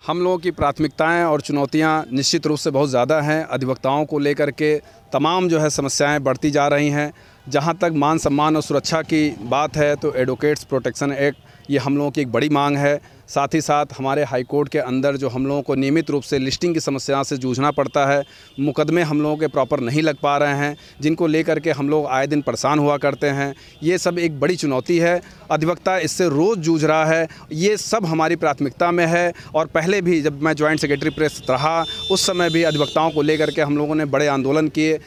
हम लोगों की प्राथमिकताएं और चुनौतियां निश्चित रूप से बहुत ज़्यादा हैं। अधिवक्ताओं को लेकर के तमाम समस्याएं बढ़ती जा रही हैं। जहां तक मान सम्मान और सुरक्षा की बात है तो एडवोकेट्स प्रोटेक्शन एक्ट ये हम लोगों की एक बड़ी मांग है। साथ ही साथ हमारे हाई कोर्ट के अंदर जो हम लोगों को नियमित रूप से लिस्टिंग की समस्या से जूझना पड़ता है, मुकदमे हम लोगों के प्रॉपर नहीं लग पा रहे हैं, जिनको लेकर के हम लोग आए दिन परेशान हुआ करते हैं। ये सब एक बड़ी चुनौती है। अधिवक्ता इससे रोज़ जूझ रहा है। ये सब हमारी प्राथमिकता में है। और पहले भी जब मैं जॉइंट सेक्रेटरी प्रेस रहा उस समय भी अधिवक्ताओं को लेकर के हम लोगों ने बड़े आंदोलन किए।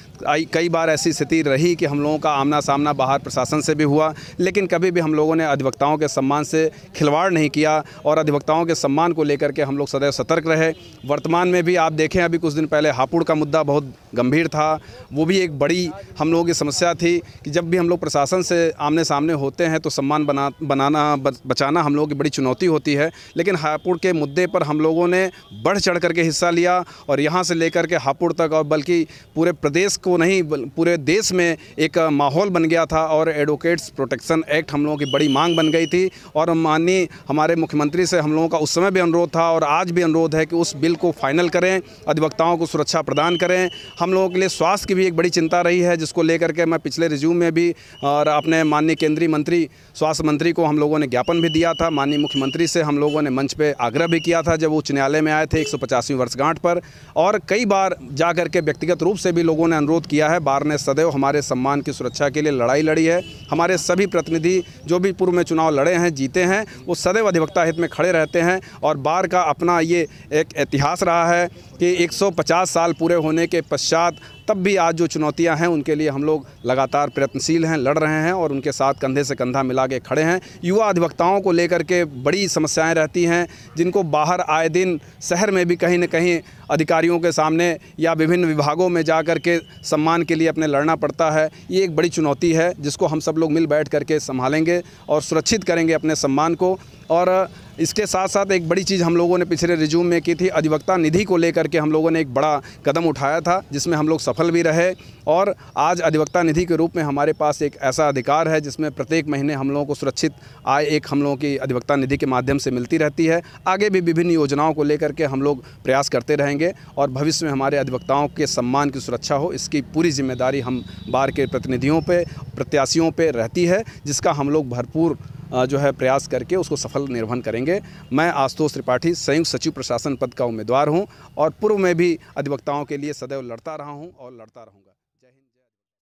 कई बार ऐसी स्थिति रही कि हम लोगों का आमना सामना बाहर प्रशासन से भी हुआ, लेकिन कभी भी हम लोगों ने अधिवक्ताओं के सम्मान से खिलवाड़ नहीं किया और अधिवक्ताओं के सम्मान को लेकर के हम लोग सदैव सतर्क रहे। वर्तमान में भी आप देखें, अभी कुछ दिन पहले हापुड़ का मुद्दा बहुत गंभीर था। वो भी एक बड़ी हम लोगों की समस्या थी कि जब भी हम लोग प्रशासन से आमने सामने होते हैं तो सम्मान बचाना हम लोगों की बड़ी चुनौती होती है। लेकिन हापुड़ के मुद्दे पर हम लोगों ने बढ़ चढ़ करके हिस्सा लिया और यहाँ से लेकर के हापुड़ तक और बल्कि पूरे प्रदेश को नहीं पूरे देश में एक माहौल बन गया था और एडवोकेट्स प्रोटेक्शन एक्ट हम लोगों की बड़ी मांग बन गई थी। और माननीय हमारे मुख्यमंत्री से हम लोगों का उस समय भी अनुरोध था और आज भी अनुरोध है कि उस बिल को फाइनल करें, अधिवक्ताओं को सुरक्षा प्रदान करें। हम लोगों के लिए स्वास्थ्य की भी एक बड़ी चिंता रही है, जिसको लेकर के मैं पिछले रिज्यूम में भी और अपने माननीय केंद्रीय मंत्री स्वास्थ्य मंत्री को हम लोगों ने ज्ञापन भी दिया था। माननीय मुख्यमंत्री से हम लोगों ने मंच पे आग्रह भी किया था जब उच्च न्यायालय में आए थे 150वीं वर्षगांठ पर। और कई बार जा कर के व्यक्तिगत रूप से भी लोगों ने अनुरोध किया है। बार ने सदैव हमारे सम्मान की सुरक्षा के लिए लड़ाई लड़ी है। हमारे सभी प्रतिनिधि जो भी पूर्व में चुनाव लड़े हैं, जीते हैं, वो सदैव अधिवक्ता हित में खड़े रहते हैं। और बार का अपना ये एक इतिहास रहा है कि 150 साल पूरे होने के पश्चात तब भी आज जो चुनौतियां हैं उनके लिए हम लोग लगातार प्रयत्नशील हैं, लड़ रहे हैं और उनके साथ कंधे से कंधा मिला के खड़े हैं। युवा अधिवक्ताओं को लेकर के बड़ी समस्याएं रहती हैं, जिनको बाहर आए दिन शहर में भी कहीं न कहीं अधिकारियों के सामने या विभिन्न विभागों में जा कर के सम्मान के लिए अपने लड़ना पड़ता है। ये एक बड़ी चुनौती है जिसको हम सब लोग मिल बैठ करके संभालेंगे और सुरक्षित करेंगे अपने सम्मान को। और इसके साथ साथ एक बड़ी चीज़ हम लोगों ने पिछले रिज्यूम में की थी, अधिवक्ता निधि को लेकर के हम लोगों ने एक बड़ा कदम उठाया था जिसमें हम लोग सफल भी रहे। और आज अधिवक्ता निधि के रूप में हमारे पास एक ऐसा अधिकार है जिसमें प्रत्येक महीने हम लोगों को सुरक्षित आय एक हम लोगों की अधिवक्ता निधि के माध्यम से मिलती रहती है। आगे भी विभिन्न योजनाओं को लेकर के हम लोग प्रयास करते रहेंगे और भविष्य में हमारे अधिवक्ताओं के सम्मान की सुरक्षा हो, इसकी पूरी जिम्मेदारी हम बार के प्रतिनिधियों पे, प्रत्याशियों पे रहती है, जिसका हम लोग भरपूर प्रयास करके उसको सफल निर्वहन करेंगे। मैं आशुतोष त्रिपाठी संयुक्त सचिव प्रशासन पद का उम्मीदवार हूं और पूर्व में भी अधिवक्ताओं के लिए सदैव लड़ता रहा हूं और लड़ता रहूंगा।